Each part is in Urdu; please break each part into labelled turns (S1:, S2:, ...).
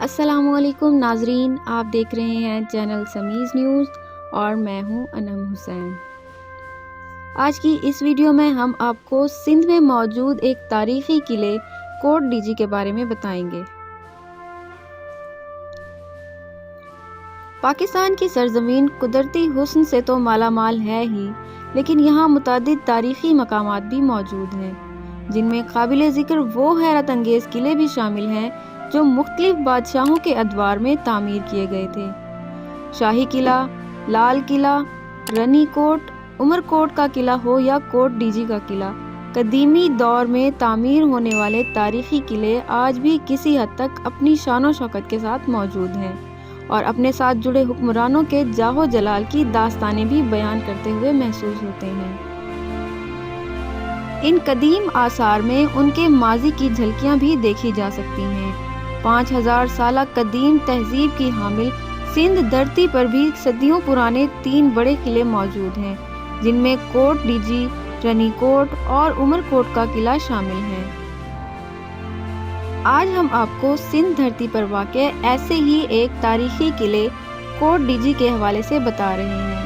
S1: السلام علیکم ناظرین، آپ دیکھ رہے ہیں چینل سمیز نیوز اور میں ہوں انم حسین۔ آج کی اس ویڈیو میں ہم آپ کو سندھ میں موجود ایک تاریخی قلعے کوٹ ڈیجی کے بارے میں بتائیں گے۔ پاکستان کی سرزمین قدرتی حسن سے تو مالا مال ہے ہی، لیکن یہاں متعدد تاریخی مقامات بھی موجود ہیں، جن میں قابل ذکر وہ حیرت انگیز قلعے بھی شامل ہیں جو مختلف بادشاہوں کے ادوار میں تعمیر کیے گئے تھے۔ شاہی قلعہ، لال قلعہ، رنی کوٹ، عمر کوٹ کا قلعہ ہو یا کوٹ ڈیجی کا قلعہ، قدیمی دور میں تعمیر ہونے والے تاریخی قلعے آج بھی کسی حد تک اپنی شان و شوکت کے ساتھ موجود ہیں اور اپنے ساتھ جڑے حکمرانوں کے جاہ و جلال کی داستانیں بھی بیان کرتے ہوئے محسوس ہوتے ہیں۔ ان قدیم آثار میں ان کے ماضی کی جھلکیاں بھی دیکھی جا سکتی ہیں۔ 5000 سالہ قدیم تہذیب کی حامل سندھ دھرتی پر بھی صدیوں پرانے 3 بڑے قلعے موجود ہیں، جن میں کوٹ ڈیجی، رنی کوٹ اور عمر کوٹ کا قلعہ شامل ہیں۔ آج ہم آپ کو سندھ دھرتی پر واقع ایسے ہی ایک تاریخی قلعے کوٹ ڈیجی کے حوالے سے بتا رہے ہیں۔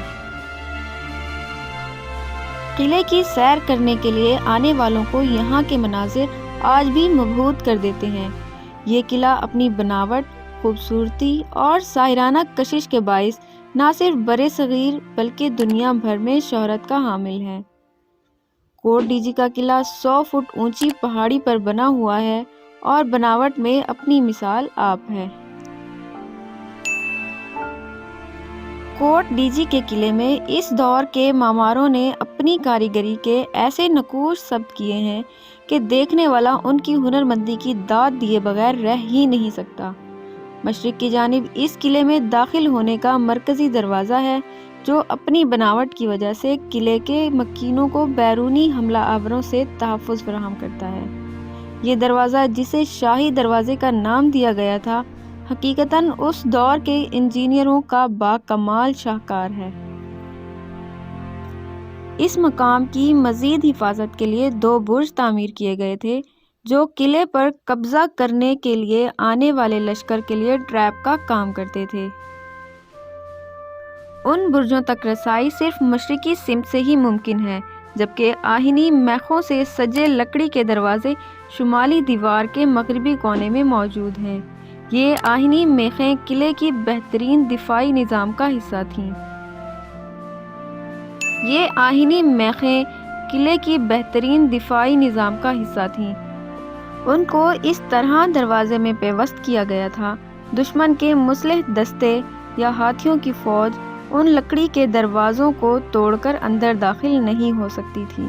S1: قلعے کی سیر کرنے کے لیے آنے والوں کو یہاں کے مناظر آج بھی مبہوت کر دیتے ہیں۔ یہ قلعہ اپنی بناوٹ، خوبصورتی اور ساحرانہ کشش کے باعث نہ صرف برِ صغیر بلکہ دنیا بھر میں شہرت کا حامل ہے۔ کوٹ ڈیجی کا قلعہ 100 فٹ اونچی پہاڑی پر بنا ہوا ہے اور بناوٹ میں اپنی مثال آپ ہے۔ کوٹ ڈیجی کے قلعے میں اس دور کے معماروں نے اپنی کاریگری کے ایسے نقوش ثبت کیے ہیں کہ دیکھنے والا ان کی ہنرمندی کی داد دیے بغیر رہ ہی نہیں سکتا۔ مشرق کی جانب اس قلعے میں داخل ہونے کا مرکزی دروازہ ہے، جو اپنی بناوٹ کی وجہ سے قلعے کے مکینوں کو بیرونی حملہ آوروں سے تحفظ فراہم کرتا ہے۔ یہ دروازہ، جسے شاہی دروازے کا نام دیا گیا تھا، حقیقتاً اس دور کے انجینئروں کا باکمال شاہکار ہے۔ اس مقام کی مزید حفاظت کے لیے 2 برج تعمیر کیے گئے تھے، جو قلعے پر قبضہ کرنے کے لیے آنے والے لشکر کے لیے ٹریپ کا کام کرتے تھے۔ ان برجوں تک رسائی صرف مشرقی سمت سے ہی ممکن ہے، جبکہ آہنی میخوں سے سجے لکڑی کے دروازے شمالی دیوار کے مغربی کونے میں موجود ہیں۔ یہ آہنی میخیں قلعے کی بہترین دفاعی نظام کا حصہ تھیں۔ ان کو اس طرح دروازے میں پیوست کیا گیا تھا، دشمن کے مسلح دستے یا ہاتھیوں کی فوج ان لکڑی کے دروازوں کو توڑ کر اندر داخل نہیں ہو سکتی تھی۔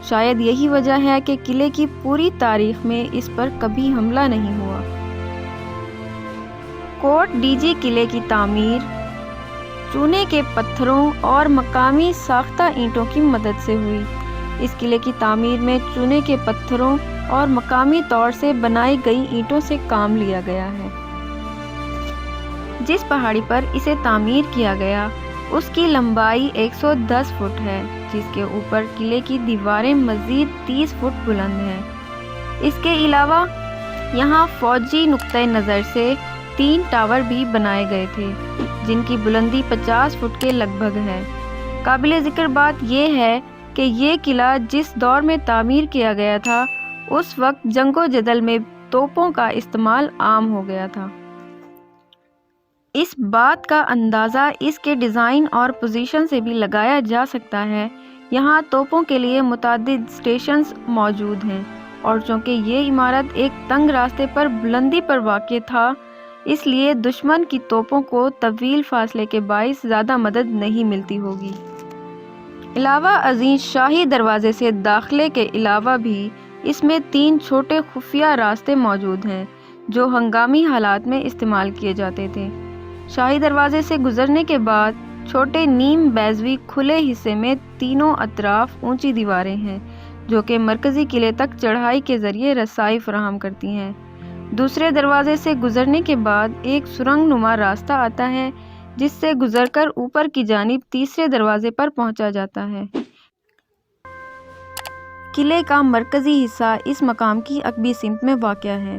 S1: شاید یہی وجہ ہے کہ قلعے کی پوری تاریخ میں اس پر کبھی حملہ نہیں ہوا۔ کوٹ ڈیجی قلعے کی تعمیر چونے کے پتھروں اور مقامی ساختہ اینٹوں کی مدد سے ہوئی۔ اس قلعے کی تعمیر میں چونے کے پتھروں اور مقامی طور سے بنائی گئی اینٹوں سے کام لیا گیا ہے۔ جس پہاڑی پر اسے تعمیر کیا گیا، اس کی لمبائی 110 فٹ ہے، جس کے اوپر قلعے کی دیواریں مزید 30 فٹ بلند ہیں۔ اس کے علاوہ یہاں فوجی نقطۂ نظر سے 3 ٹاور بھی بنائے گئے تھے، جن کی بلندی 50 فٹ کے لگ بھگ ہے۔ قابل ذکر بات یہ ہے کہ یہ قلعہ جس دور میں تعمیر کیا گیا تھا، اس وقت جنگ و جدل میں توپوں کا استعمال عام ہو گیا تھا۔ اس بات کا اندازہ اس کے ڈیزائن اور پوزیشن سے بھی لگایا جا سکتا ہے۔ یہاں توپوں کے لیے متعدد اسٹیشنز موجود ہیں، اور چونکہ یہ عمارت ایک تنگ راستے پر بلندی پر واقع تھا، اس لیے دشمن کی توپوں کو طویل فاصلے کے باعث زیادہ مدد نہیں ملتی ہوگی۔ علاوہ ازیں شاہی دروازے سے داخلے کے علاوہ بھی اس میں 3 چھوٹے خفیہ راستے موجود ہیں، جو ہنگامی حالات میں استعمال کیے جاتے تھے۔ شاہی دروازے سے گزرنے کے بعد چھوٹے نیم بیضوی کھلے حصے میں تینوں اطراف اونچی دیواریں ہیں، جو کہ مرکزی قلعے تک چڑھائی کے ذریعے رسائی فراہم کرتی ہیں۔ دوسرے دروازے سے گزرنے کے بعد ایک سرنگ نما راستہ آتا ہے، جس سے گزر کر اوپر کی جانب تیسرے دروازے پر پہنچا جاتا ہے۔ قلعے کا مرکزی حصہ اس مقام کی عقبی سمت میں واقع ہے۔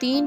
S1: 3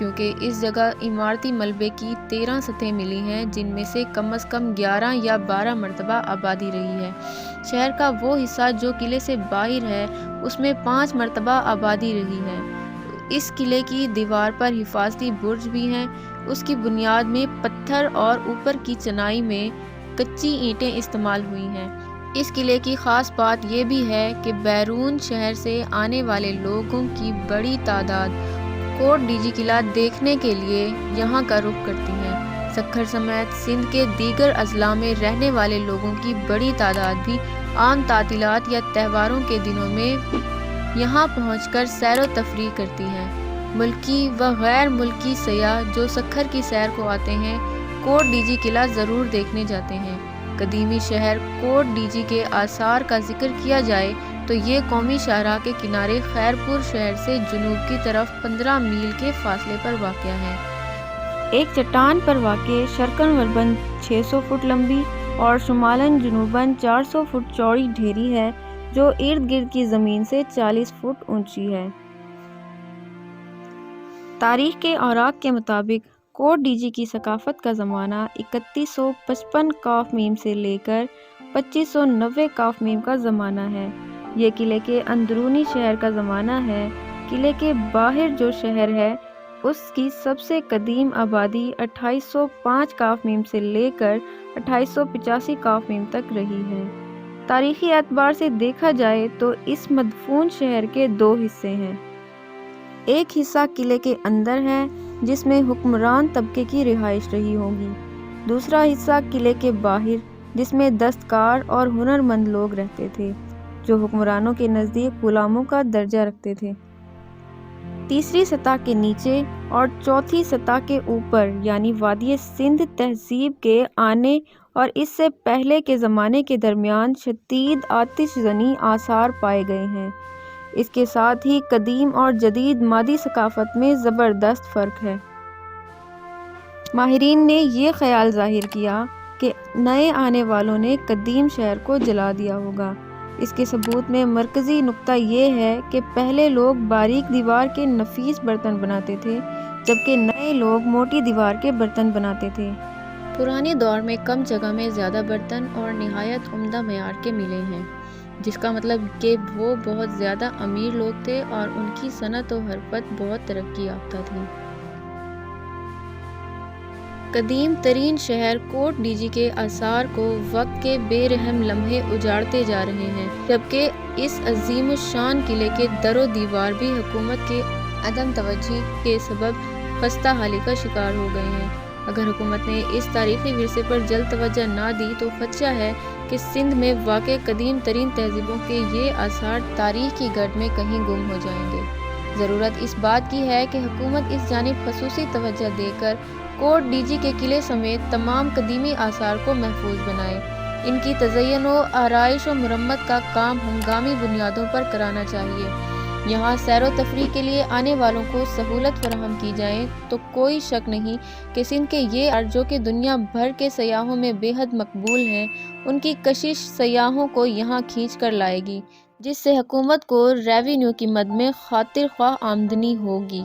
S1: کیونکہ اس جگہ عمارتی ملبے کی 13 سطحیں ملی ہیں جن میں سے کم از کم 11 یا 12 مرتبہ آبادی رہی ہے۔ شہر کا وہ حصہ جو قلعے سے باہر ہے اس میں 5 مرتبہ آبادی رہی ہے۔ اس قلعے کی دیوار پر حفاظتی برج بھی ہیں۔ اس کی بنیاد میں پتھر اور اوپر کی چنائی میں کچی اینٹیں استعمال ہوئی ہیں۔ اس قلعے کی خاص بات یہ بھی ہے کہ بیرون شہر سے آنے والے لوگوں کی بڑی تعداد کوٹ ڈیجی قلعہ دیکھنے کے لیے یہاں کا رخ کرتی ہیں۔ سکھر سمیت سندھ کے دیگر اضلاع میں رہنے والے لوگوں کی بڑی تعداد بھی عام تعطیلات یا تہواروں کے دنوں میں یہاں پہنچ کر سیر و تفریح کرتی ہیں۔ ملکی و غیر ملکی سیاح جو سکھر کی سیر کو آتے ہیں کوٹ ڈیجی قلعہ ضرور دیکھنے جاتے ہیں۔ قدیمی شہر کوٹ ڈیجی کے آثار کا ذکر کیا جائے تو یہ قومی شاہراہ کے کنارے خیرپور شہر سے جنوب کی طرف 15 میل کے فاصلے پر واقع ہے۔ ایک چٹان پر واقع شرکن غرباً 600 فٹ لمبی اور شمالاً جنوباً 400 فٹ چوڑی ڈھیری ہے جو ارد گرد کی زمین سے 40 فٹ اونچی ہے۔ تاریخ کے اوراق کے مطابق کوٹ ڈیجی کی ثقافت کا زمانہ 3155 کاف میم سے لے کر 2590 کاف میم کا زمانہ ہے۔ یہ قلعے کے اندرونی شہر کا زمانہ ہے۔ قلعے کے باہر جو شہر ہے اس کی سب سے قدیم آبادی 2805 کاف میم سے لے کر 2885 کاف میم تک رہی ہے۔ تاریخی اعتبار سے دیکھا جائے تو اس مدفون شہر کے 2 حصے ہیں۔ ایک حصہ قلعے کے اندر ہے جس میں حکمران طبقے کی رہائش رہی ہوگی۔ دوسرا حصہ قلعے کے باہر جس میں دستکار اور ہنرمند لوگ رہتے تھے جو حکمرانوں کے نزدیک غلاموں کا درجہ رکھتے تھے۔ تیسری سطح کے نیچے اور چوتھی سطح کے اوپر یعنی وادی سندھ تہذیب کے آنے اور اس سے پہلے کے زمانے کے درمیان شدید آتش زنی آثار پائے گئے ہیں۔ اس کے ساتھ ہی قدیم اور جدید مادی ثقافت میں زبردست فرق ہے۔ ماہرین نے یہ خیال ظاہر کیا کہ نئے آنے والوں نے قدیم شہر کو جلا دیا ہوگا۔ اس کے ثبوت میں مرکزی نقطہ یہ ہے کہ پہلے لوگ باریک دیوار کے نفیس برتن بناتے تھے جبکہ نئے لوگ موٹی دیوار کے برتن بناتے تھے۔ پرانے دور میں کم جگہ میں زیادہ برتن اور نہایت عمدہ معیار کے ملے ہیں، جس کا مطلب کہ وہ بہت زیادہ امیر لوگ تھے اور ان کی صنعت و حرفت بہت ترقی یافتہ تھی۔ قدیم ترین شہر کوٹ ڈیجی کے آثار کو وقت کے بے رحم لمحے اجاڑتے جا رہے ہیں، جبکہ اس عظیم الشان قلعے کے در و دیوار بھی حکومت کے عدم توجہی کے سبب خستہ حالی کا شکار ہو گئے ہیں۔ اگر حکومت نے اس تاریخی ورثے پر جلد توجہ نہ دی تو خدشہ ہے کہ سندھ میں واقع قدیم ترین تہذیبوں کے یہ آثار تاریخ کی گرد میں کہیں گم ہو جائیں گے۔ ضرورت اس بات کی ہے کہ حکومت اس جانب خصوصی توجہ دے کر کوٹ ڈیجی کے قلعے سمیت تمام قدیمی آثار کو محفوظ بنائے۔ ان کی تزئین و آرائش و مرمت کا کام ہنگامی بنیادوں پر کرانا چاہیے۔ یہاں سیر و تفریح کے لیے آنے والوں کو سہولت فراہم کی جائے تو کوئی شک نہیں کہ سندھ کے یہ آثار جو کہ دنیا بھر کے سیاحوں میں بے حد مقبول ہیں، ان کی کشش سیاحوں کو یہاں کھینچ کر لائے گی، جس سے حکومت کو ریونیو کی مد میں خاطر خواہ آمدنی ہوگی۔